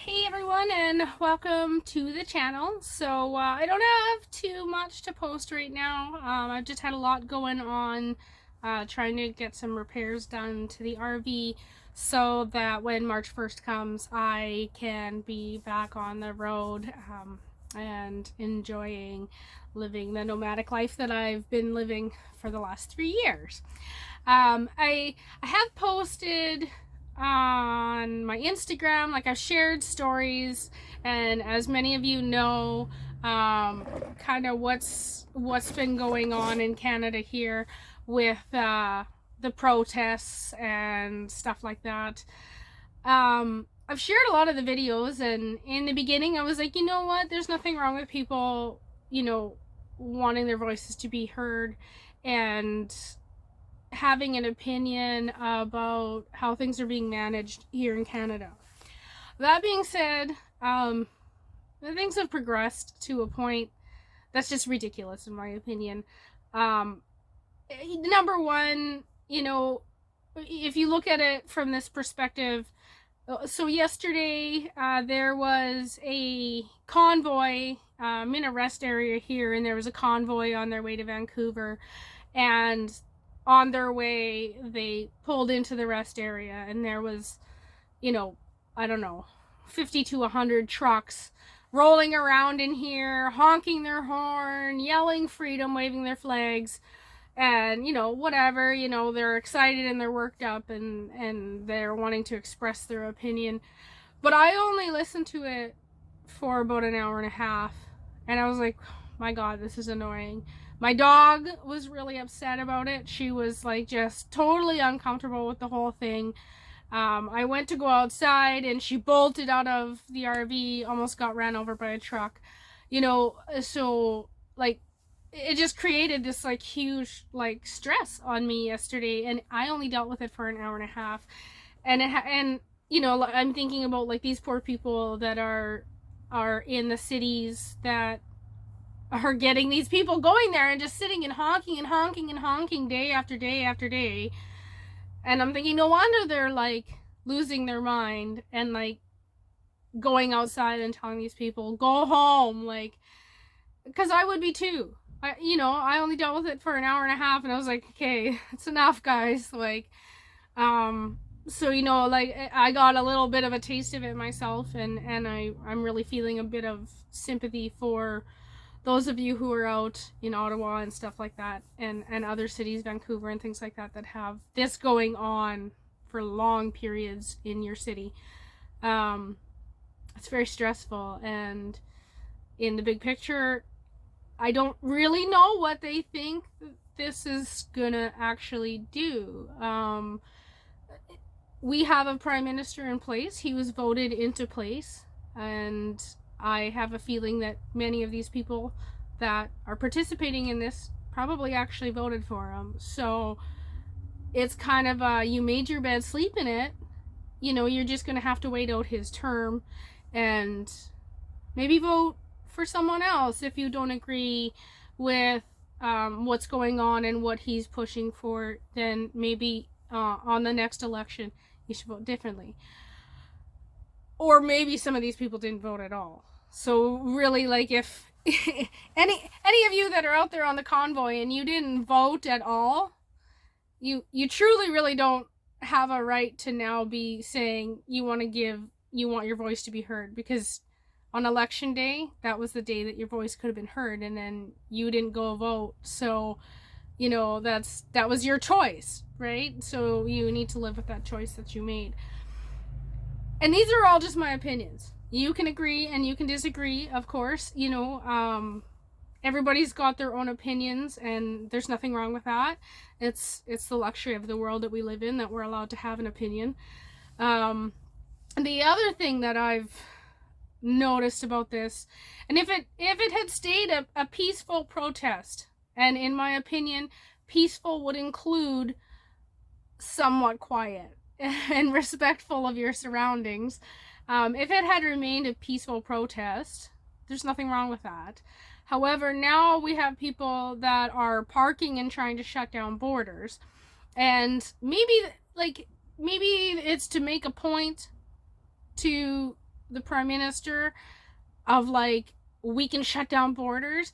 Hey everyone, and welcome to the channel. So I don't have too much to post right now. I've just had a lot going on, trying to get some repairs done to the RV so that when March 1st comes I can be back on the road and enjoying living the nomadic life that I've been living for the last 3 years. I have posted on my Instagram, like I've shared stories, and as many of you know, kind of what's been going on in Canada here with the protests and stuff like that. I've shared a lot of the videos, and in the beginning I was like, you know what, there's nothing wrong with people, wanting their voices to be heard and having an opinion about how things are being managed here in Canada. That being said, things have progressed to a point that's just ridiculous in my opinion. Number one, if you look at it from this perspective, so yesterday there was a convoy. I'm in a rest area here, and there was a convoy on their way to Vancouver, and on their way they pulled into the rest area, and there was, I don't know, 50 to 100 trucks rolling around in here, honking their horn, yelling freedom, waving their flags, and whatever, they're excited and they're worked up, and they're wanting to express their opinion. But I only listened to it for about an hour and a half, and I was like, my god, this is annoying. My dog was really upset about it. She was like just totally uncomfortable with the whole thing. I went to go outside and she bolted out of the RV, almost got ran over by a truck. So like it just created this like huge like stress on me yesterday, and I only dealt with it for an hour and a half. And I'm thinking about like these poor people that are in the cities that are getting these people going there and just sitting and honking and honking and honking day after day after day. And I'm thinking, no wonder they're like losing their mind and like going outside and telling these people go home, like, because I would be too. I only dealt with it for an hour and a half, and I was like, okay, it's enough, guys. Like, so like I got a little bit of a taste of it myself, and I'm really feeling a bit of sympathy for those of you who are out in Ottawa and stuff like that, and other cities, Vancouver and things like that, that have this going on for long periods in your city. It's very stressful, and in the big picture, I don't really know what they think this is gonna actually do. We have a prime minister in place. He was voted into place, and I have a feeling that many of these people that are participating in this probably actually voted for him. So it's kind of you made your bed, sleep in it. You're just going to have to wait out his term and maybe vote for someone else if you don't agree with what's going on and what he's pushing for. Then maybe on the next election you should vote differently. Or maybe some of these people didn't vote at all. So really, like, if any of you that are out there on the convoy and you didn't vote at all, you truly really don't have a right to now be saying you want your voice to be heard, because on election day, that was the day that your voice could have been heard, and then you didn't go vote. So that was your choice, right? So you need to live with that choice that you made. And these are all just my opinions. You can agree and you can disagree, of course. Everybody's got their own opinions, and there's nothing wrong with that. It's the luxury of the world that we live in, that we're allowed to have an opinion. And the other thing that I've noticed about this, and if it had stayed a peaceful protest, and in my opinion, peaceful would include somewhat quiet and respectful of your surroundings. If it had remained a peaceful protest, there's nothing wrong with that. However, now we have people that are parking and trying to shut down borders, and maybe it's to make a point to the Prime Minister of like, we can shut down borders.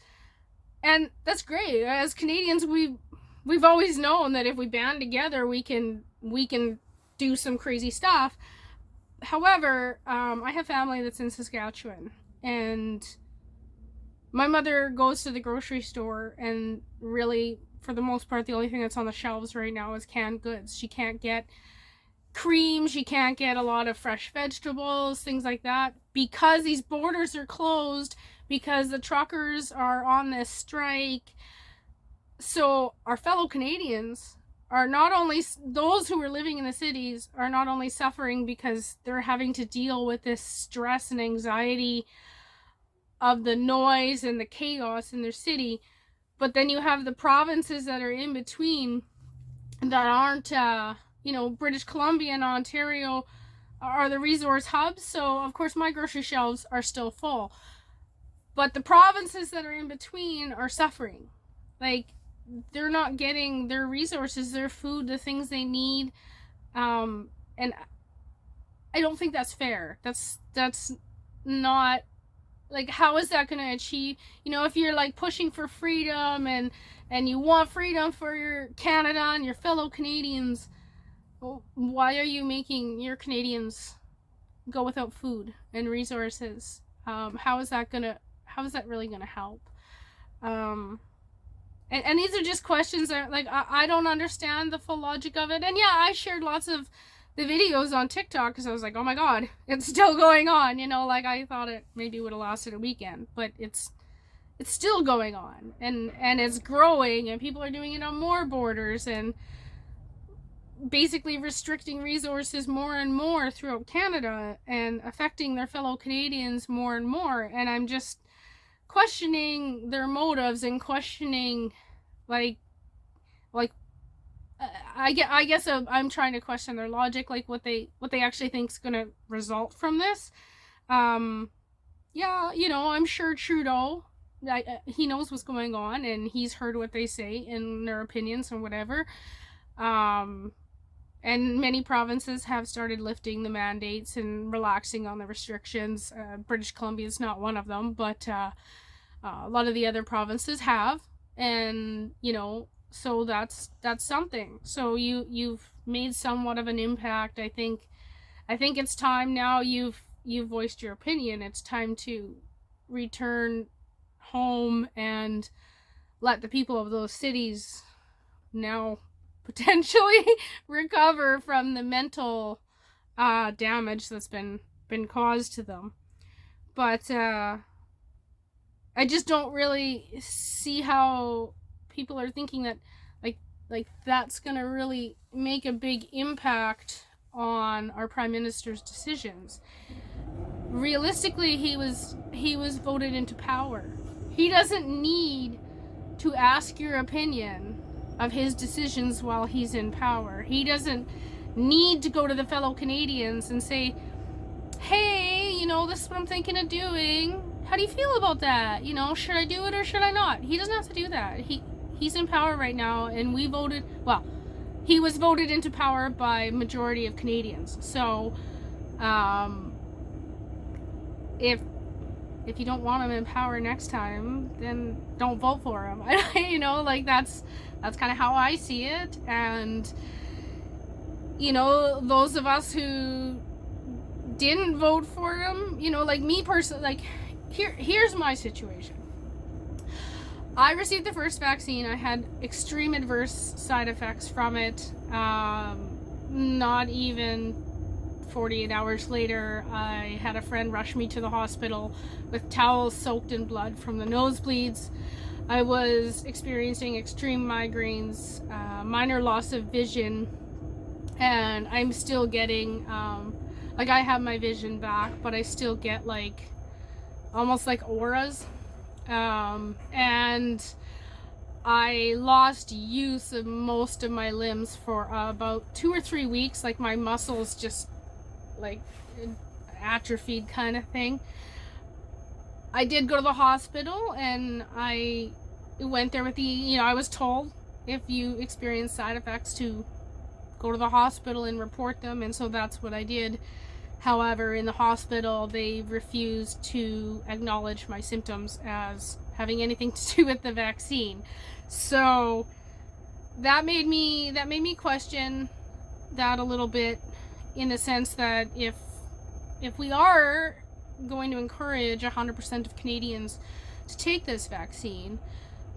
And that's great. As Canadians, we've always known that if we band together, we can do some crazy stuff. However, I have family that's in Saskatchewan, and my mother goes to the grocery store, and really, for the most part, the only thing that's on the shelves right now is canned goods. She can't get cream, she can't get a lot of fresh vegetables, things like that, because these borders are closed, because the truckers are on this strike. So our fellow Canadians are not only, those who are living in the cities are not only suffering because they're having to deal with this stress and anxiety of the noise and the chaos in their city, but then you have the provinces that are in between that aren't, British Columbia and Ontario are the resource hubs. So of course my grocery shelves are still full, but the provinces that are in between are suffering. Like, they're not getting their resources, their food, the things they need. And I don't think that's fair. That's not, like, how is that going to achieve, if you're like pushing for freedom and you want freedom for your Canada and your fellow Canadians, well, why are you making your Canadians go without food and resources? How is that really gonna help? And these are just questions that, like, I don't understand the full logic of it. And yeah, I shared lots of the videos on TikTok because I was like, oh my god, it's still going on. Like, I thought it maybe would have lasted a weekend, but it's still going on, and it's growing, and people are doing it on more borders, and basically restricting resources more and more throughout Canada and affecting their fellow Canadians more and more. And I'm just questioning their motives and questioning, like I guess I'm trying to question their logic, like what they actually think is going to result from this. Yeah, I'm sure Trudeau, he knows what's going on, and he's heard what they say and their opinions and whatever. And many provinces have started lifting the mandates and relaxing on the restrictions. British Columbia is not one of them, but a lot of the other provinces have. And, so that's something. So you've made somewhat of an impact. I think it's time now. You've voiced your opinion. It's time to return home and let the people of those cities now potentially recover from the mental damage that's been caused to them. But I just don't really see how people are thinking that like that's gonna really make a big impact on our Prime Minister's decisions. Realistically, he was voted into power. He doesn't need to ask your opinion of his decisions while he's in power. He doesn't need to go to the fellow Canadians and say, hey, this is what I'm thinking of doing. How do you feel about that? Should I do it or should I not? He doesn't have to do that. He's in power right now, and he was voted into power by majority of Canadians. So, if you don't want him in power next time, then don't vote for him. That's kind of how I see it. And those of us who didn't vote for him, like me personally, like here's my situation. I received the first vaccine. I had extreme adverse side effects from it. Not even 48 hours later, I had a friend rush me to the hospital with towels soaked in blood from the nosebleeds. I was experiencing extreme migraines, minor loss of vision, and I'm still getting, I have my vision back, but I still get almost like auras. And I lost use of most of my limbs for about 2 or 3 weeks. Like, my muscles just atrophied kind of thing. I did go to the hospital, and I went there with I was told if you experience side effects to go to the hospital and report them, and so that's what I did. However, in the hospital, they refused to acknowledge my symptoms as having anything to do with the vaccine. So that made me question that a little bit, in the sense that if we are going to encourage 100% of Canadians to take this vaccine,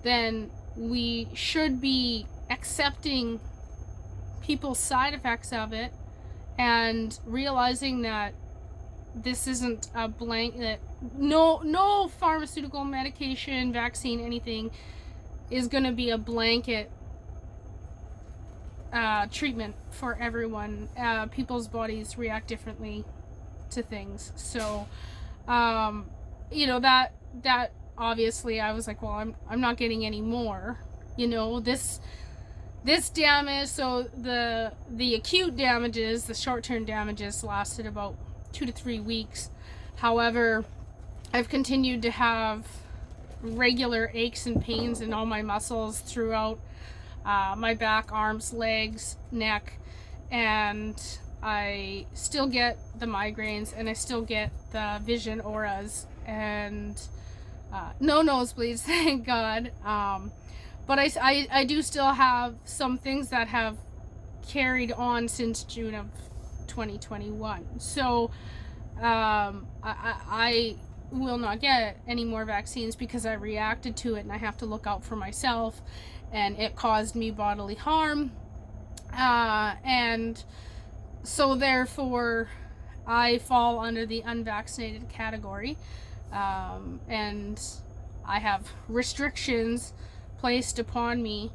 then we should be accepting people's side effects of it and realizing that this isn't a blanket, no pharmaceutical, medication, vaccine, anything is going to be a blanket treatment for everyone. People's bodies react differently to things. So, you know, that obviously I was like, well, I'm not getting any more. You know, this damage, so the acute damages, the short-term damages lasted about 2 to 3 weeks. However, I've continued to have regular aches and pains in all my muscles throughout my back, arms, legs, neck, and I still get the migraines, and I still get the vision auras, and no nosebleeds, thank God. But I do still have some things that have carried on since June of 2021. So I will not get any more vaccines because I reacted to it, and I have to look out for myself, and it caused me bodily harm. And so therefore I fall under the unvaccinated category, and I have restrictions placed upon me